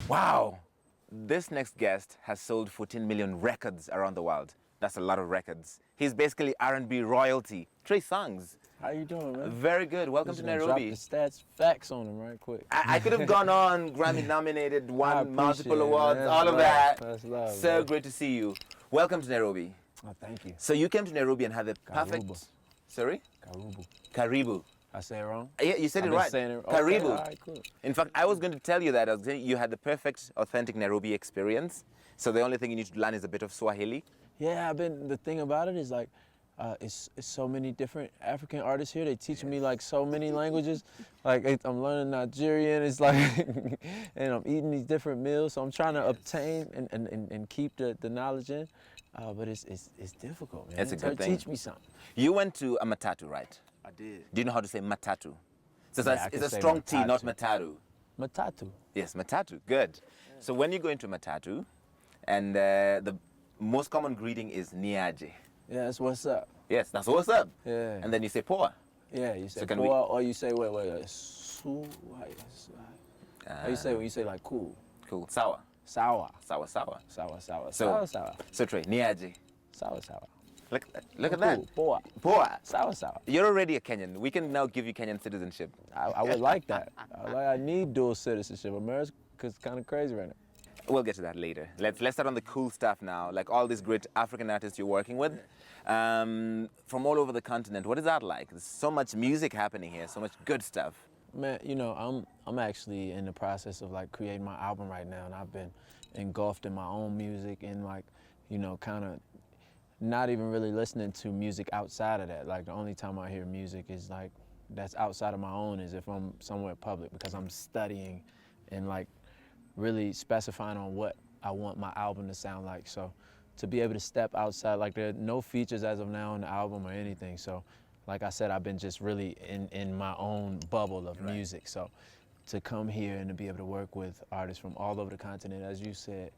Wow. This next guest has sold 14 million records around the world. That's a lot of records. He's basically R&B royalty. Trey Songz. How you doing, man? Very good. Welcome to Nairobi. Drop the stats, facts on him right quick. I could have gone on, Grammy nominated, won multiple it, awards, man. all of that. That's love. So man. great to see you. Welcome to Nairobi. Oh, thank you. So you came to Nairobi and had the perfect... Karibu. Sorry? Karibu. Karibu. I say it wrong? Yeah, you said I've it been right. saying it. Karibu. Okay, all right, cool. In fact, I was going to tell you that. I was saying you had the perfect, authentic Nairobi experience. So the only thing you need to learn is a bit of Swahili. Yeah, the thing about it is like, it's so many different African artists here. They teach me like so many languages. Like I'm learning Nigerian. It's like, and I'm eating these different meals. So I'm trying to obtain and keep the knowledge in. But it's difficult, man. It's a good thing. Teach me something. You went to a matatu, right? I did. Do you know how to say matatu? So Yeah, it's a strong T, not matatu. Matatu. Yes, matatu. Good. Yeah. So when you go into matatu, and the most common greeting is niaje. Yeah, that's what's up. Yes, that's what's up. Yeah. And then you say poa. Yeah, you say So poa, or you say wait, su. How you say when you say like cool? Cool. Sawa. Sour. Sawa. So Trey, niaje. Sour. Look at that. Poa. Poa. Sour. You're already a Kenyan. We can now give you Kenyan citizenship. I would like that. I need dual citizenship. America's kind of crazy right now. We'll get to that later. Let's start on the cool stuff now. Like all these great African artists you're working with, from all over the continent. What is that like? There's so much music happening here, so much good stuff. Man, you know, I'm actually in the process of like creating my album right now, and I've been engulfed in my own music and like, you know, kind of not even really listening to music outside of that. Like the only time I hear music is like that's outside of my own is if I'm somewhere public, because I'm studying and like really specifying on what I want my album to sound like. So to be able to step outside, like there are no features as of now on the album or anything. So like I said, I've been just really in my own bubble of music. So to come here and to be able to work with artists from all over the continent, as you said,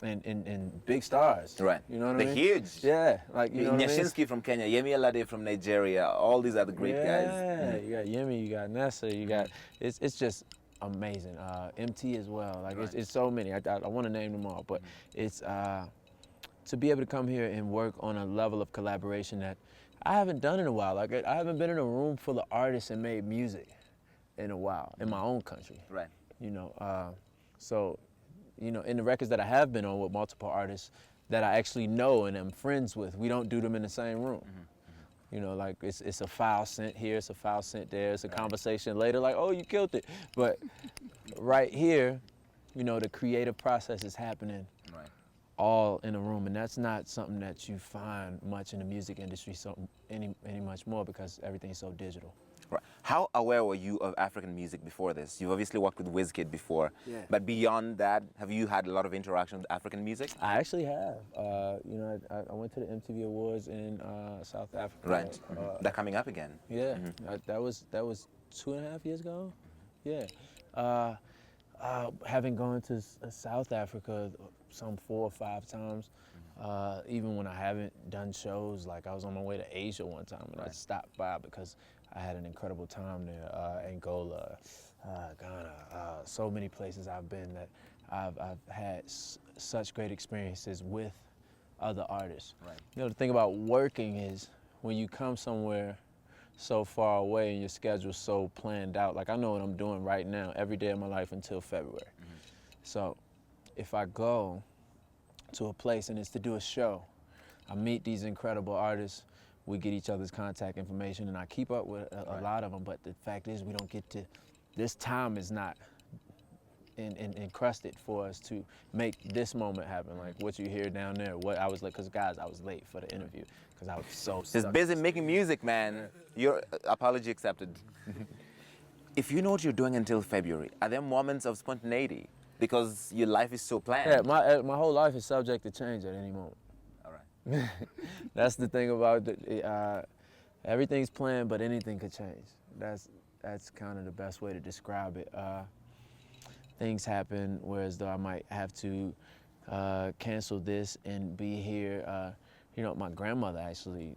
and big stars. Right. You know what I They're mean? huge. Yeah. Like, you know what I mean? Nyashinsky from Kenya, Yemi Alade from Nigeria, all these other great guys. Yeah, you got Yemi, you got Nessa, you got, it's just amazing. MT as well. Like it's so many. I want to name them all, but it's to be able to come here and work on a level of collaboration that I haven't done in a while. Like I haven't been in a room full of artists and made music in a while in my own country. Right. You know, so you know, in the records that I have been on with multiple artists that I actually know and am friends with, we don't do them in the same room. You know, like it's a file sent here, it's a file sent there, it's a conversation later, like, oh, you killed it. But right here, you know, the creative process is happening all in a room, and that's not something that you find much in the music industry any much more, because everything's so digital. Right. How aware were you of African music before this? You've obviously worked with Wizkid before, but beyond that, have you had a lot of interaction with African music? I actually have. You know, I went to the MTV Awards in South Africa. Right. They're coming up again. Yeah, that was 2.5 years ago. Yeah. Having gone to South Africa some 4 or 5 times, even when I haven't done shows, like I was on my way to Asia one time and I stopped by because I had an incredible time there. Angola, Ghana, so many places I've been that I've had such great experiences with other artists. Right. You know, the thing about working is when you come somewhere so far away and your schedule's so planned out, like I know what I'm doing right now every day of my life until February. So if I go to a place and it's to do a show, I meet these incredible artists, we get each other's contact information, and I keep up with a lot of them, but the fact is we don't get to, this time is not encrusted for us to make this moment happen, like what you hear down there. What I was late, because guys, I was late for the interview, because I was so Just busy making music, man. Your apology accepted. If you know what you're doing until February, are there moments of spontaneity? Because your life is so planned. Yeah, my whole life is subject to change at any moment. That's the thing about everything's planned, but anything could change. That's kind of the best way to describe it. Things happen, whereas though I might have to cancel this and be here. You know, my grandmother actually,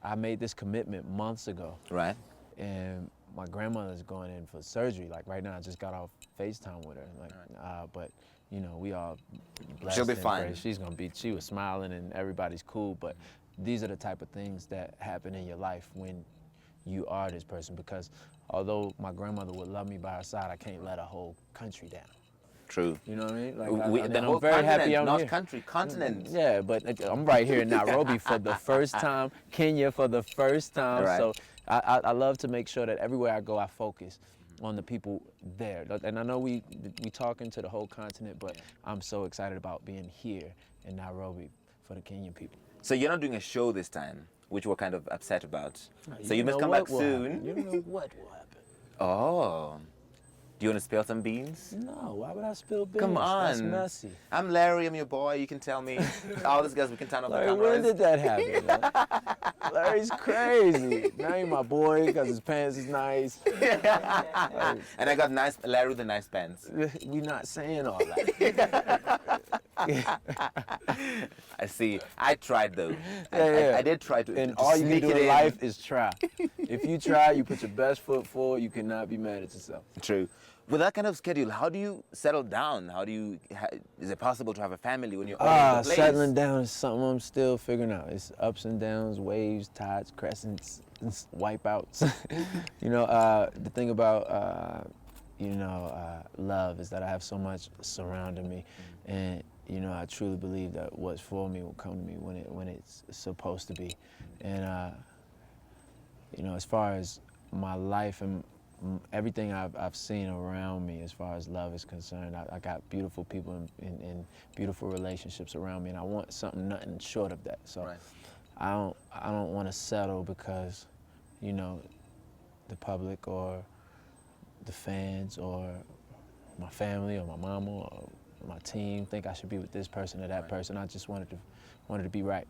I made this commitment months ago. Right. And my grandmother's going in for surgery. Like right now, I just got off FaceTime with her. Like, but you know, we all blessed. She'll be and fine. praised. She's gonna be. She was smiling and everybody's cool. But these are the type of things that happen in your life when you are this person. Because although my grandmother would love me by her side, I can't let a whole country down. True. You know what I mean? Like, The whole I'm very continent, happy I'm not here. country, continent. Yeah, but I'm right here in Nairobi for the first time, Kenya for the first time. Right. So I love to make sure that everywhere I go, I focus on the people there. And I know we talking to the whole continent, but I'm so excited about being here in Nairobi for the Kenyan people. So you're not doing a show this time, which we're kind of upset about. So you must know come what back will soon. happen. You don't know what will happen. Oh. Do you want to spill some beans? No, why would I spill beans? Come on. That's messy. I'm Larry, I'm your boy, you can tell me. All these guys, we can turn off the Larry, cameras. when did that happen, man? Larry's crazy. Now he's my boy because his pants is nice. And I got Larry the nice pants. We not saying all that. I see. I tried though. Yeah. I did try to. And to all you can sneak do it in life is try. If you try, you put your best foot forward, you cannot be mad at yourself. True. With that kind of schedule, how do you settle down? Is it possible to have a family when you're all over the place? Settling down is something I'm still figuring out. It's ups and downs, waves, tides, crescents, wipeouts. You know, the thing about love is that I have so much surrounding me, and you know, I truly believe that what's for me will come to me when it's supposed to be. And you know, as far as my life and everything I've seen around me as far as love is concerned, I got beautiful people in beautiful relationships around me, and I want something nothing short of that. So Right. I don't want to settle because, you know, the public or the fans or my family or my mama or my team think I should be with this person or that person. I just wanted to be right.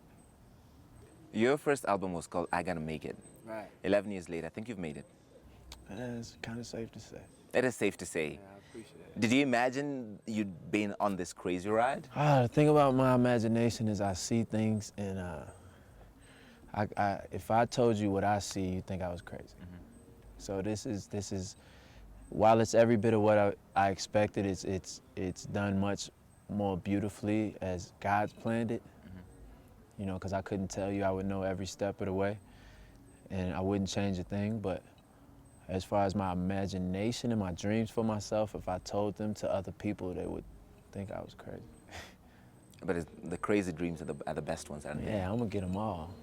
Your first album was called I Gotta Make It. Right. 11 years later, I think you've made it. It's kind of safe to say. It is safe to say. Yeah, I appreciate it. Did you imagine you'd been on this crazy ride? The thing about my imagination is I see things, and if I told you what I see, you'd think I was crazy. Mm-hmm. So this is, while it's every bit of what I expected, it's done much more beautifully as God's planned it. Mm-hmm. You know, because I couldn't tell you, I would know every step of the way, and I wouldn't change a thing. But as far as my imagination and my dreams for myself, if I told them to other people, they would think I was crazy. But the crazy dreams are the best ones, aren't they? Yeah, I'm gonna get them all.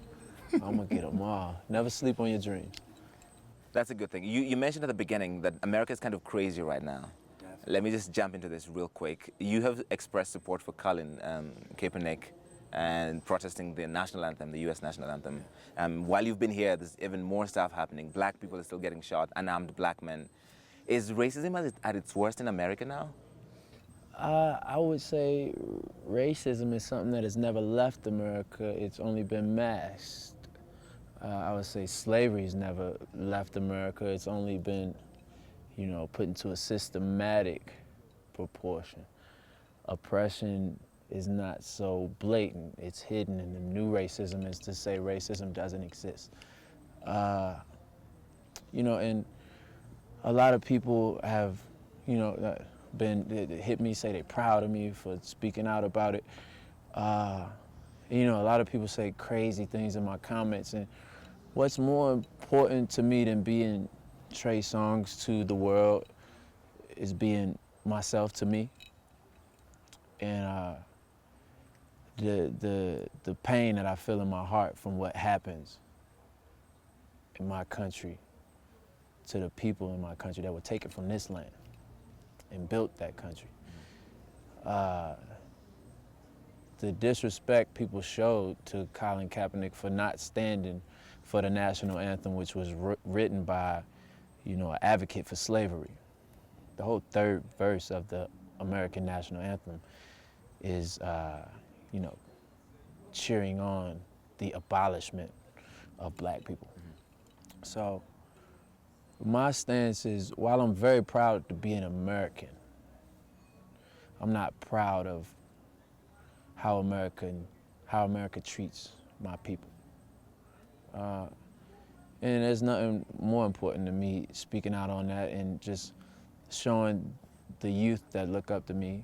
I'm gonna get them all. Never sleep on your dreams. That's a good thing. You mentioned at the beginning that America is kind of crazy right now. Definitely. Let me just jump into this real quick. You have expressed support for Colin Kaepernick and protesting the national anthem, the U.S. national anthem. While you've been here, there's even more stuff happening. Black people are still getting shot, unarmed black men. Is racism at its worst in America now? I would say racism is something that has never left America. It's only been masked. I would say slavery's never left America. It's only been, you know, put into a systematic proportion. Oppression is not so blatant, it's hidden, and the new racism is to say racism doesn't exist. You know, and a lot of people have, you know, hit me, say they're proud of me for speaking out about it. You know, a lot of people say crazy things in my comments, and what's more important to me than being Trey Songz to the world is being myself to me. And the pain that I feel in my heart from what happens in my country to the people in my country that were taken from this land and built that country. The disrespect people showed to Colin Kaepernick for not standing for the national anthem, which was written by, you know, an advocate for slavery. The whole third verse of the American national anthem is, you know, cheering on the abolishment of black people. Mm-hmm. So my stance is, while I'm very proud to be an American, I'm not proud of how America treats my people. And there's nothing more important to me speaking out on that and just showing the youth that look up to me,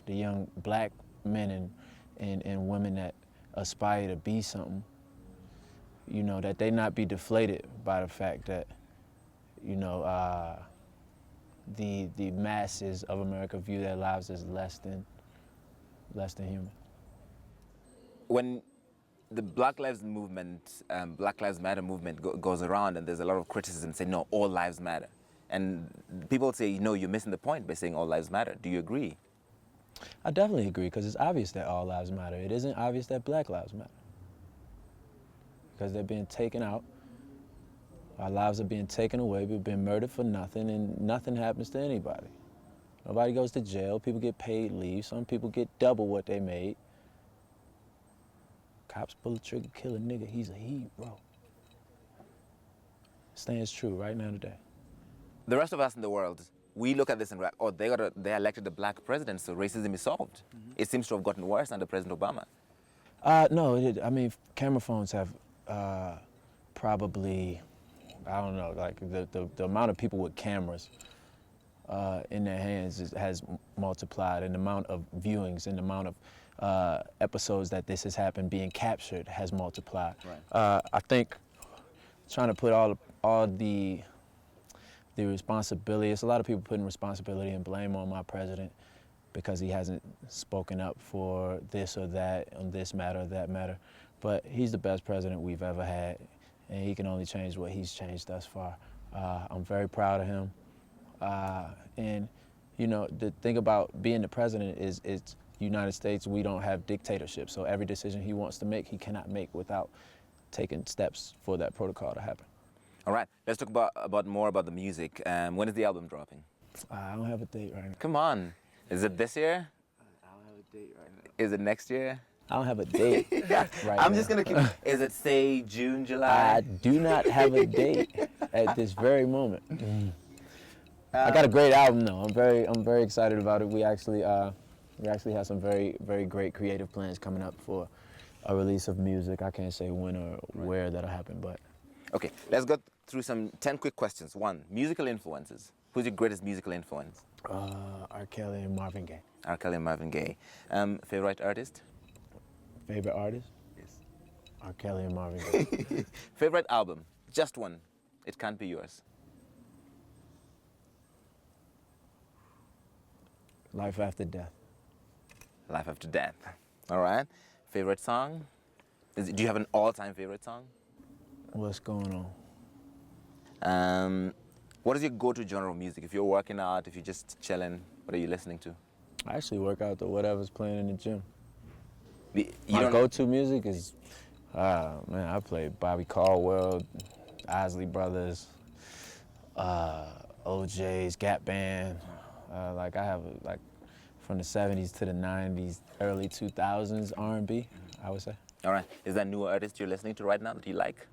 the young black men and women that aspire to be something, you know, that they not be deflated by the fact that, you know, the masses of America view their lives as less than human. When the Black Lives Movement, Black Lives Matter movement goes around, and there's a lot of criticism saying, no, all lives matter. And people say, no, you're missing the point by saying all lives matter. Do you agree? I definitely agree, because it's obvious that all lives matter. It isn't obvious that Black lives matter, because they're being taken out. Our lives are being taken away. We've been murdered for nothing, and nothing happens to anybody. Nobody goes to jail. People get paid leave. Some people get double what they made. Cops pull the trigger, kill a nigga. He's a hero. Stands true right now today. The rest of us in the world, we look at this and we're like, oh, they elected a black president, so racism is solved. Mm-hmm. It seems to have gotten worse under President Obama. No, I mean, camera phones have probably, I don't know, like the amount of people with cameras in their hands has multiplied, and the amount of viewings and the amount of episodes that this has happened being captured has multiplied. Right. I think trying to put all the responsibility, it's a lot of people putting responsibility and blame on my president because he hasn't spoken up for this or that, on this matter or that matter. But he's the best president we've ever had, and he can only change what he's changed thus far. I'm very proud of him. And, you know, the thing about being the president is it's United States, we don't have dictatorship. So every decision he wants to make, he cannot make without taking steps for that protocol to happen. All right, let's talk about more about the music. When is the album dropping? I don't have a date right now. Come on. Is it this year? I don't have a date right now. Is it next year? I don't have a date right I'm now. just going to keep, is it, say, June, July? I do not have a date at this very moment. I got a great album though. I'm very excited about it. We actually have some very, very great creative plans coming up for a release of music. I can't say when or where that'll happen, but. Okay, let's go through some 10 quick questions. One, musical influences. Who's your greatest musical influence? R. Kelly and Marvin Gaye. R. Kelly and Marvin Gaye. Favorite artist? Favorite artist? Yes. R. Kelly and Marvin Gaye. Favorite album? Just one. It can't be yours. Life After Death. Life After Death. All right. Favorite song? Do you have an all-time favorite song? What's going on? What is your go-to genre of music? If you're working out, if you're just chilling, what are you listening to? I actually work out to whatever's playing in the gym. My go-to music is, man, I play Bobby Caldwell, Isley Brothers, OJ's, Gap Band. Like I have like from the 70s to the 90s, early 2000s R&B, I would say. All right. Is there a new artist you're listening to right now that you like?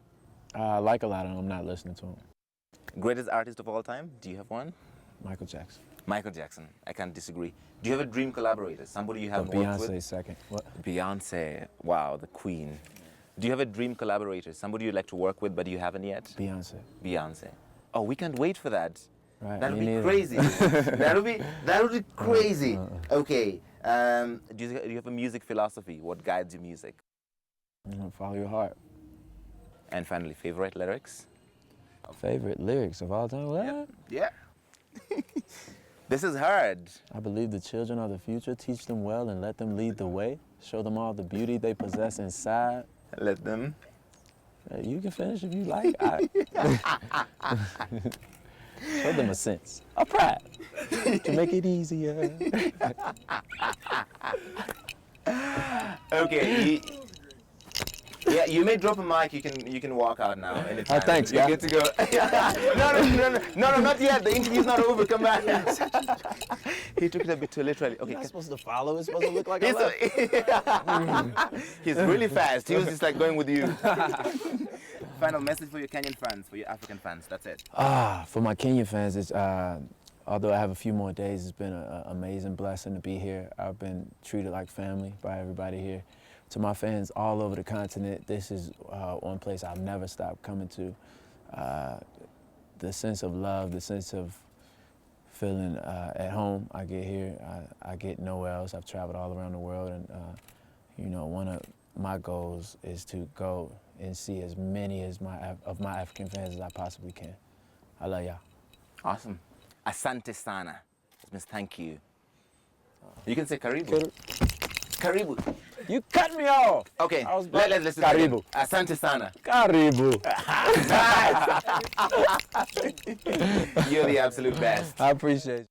I like a lot of them. I'm not listening to them. Greatest artist of all time? Do you have one? Michael Jackson. Michael Jackson. I can't disagree. Do you have a dream collaborator? Somebody you haven't worked with? Beyonce second. What? Beyonce. Wow, the queen. Do you have a dream collaborator? Somebody you'd like to work with but you haven't yet? Beyonce. Beyonce. Oh, we can't wait for that. Right. That would be crazy. that would be crazy. Okay. Do you have a music philosophy? What guides your music? Follow your heart. And finally, favorite lyrics? Favorite lyrics of all time? What? Yeah. This is hard. I believe the children are the future. Teach them well and let them lead the way. Show them all the beauty they possess inside. Let them. You can finish if you like. Show them a sense of pride to make it easier. Okay. Yeah, you may drop a mic. You can walk out now. Anytime. Thanks, You're guy. good to go. No, not yet. The interview's not over. Come back. He took it a bit too literally. Okay. You're not supposed to follow. It's supposed to look like I left. He's really fast. He was just like going with you. Final message for your Kenyan fans, for your African fans. That's it. For my Kenyan fans, it's although I have a few more days, it's been an amazing blessing to be here. I've been treated like family by everybody here. To my fans all over the continent, this is one place I'll never stop coming to. The sense of love, the sense of feeling at home. I get here, I get nowhere else. I've traveled all around the world, and you know, one of my goals is to go and see as many of my African fans as I possibly can. I love y'all. Awesome. Asante sana. It means thank you. You can say karibu. Karibu. You cut me off. Okay, let's listen. Karibu. Asante sana. Karibu. You're the absolute best. I appreciate you.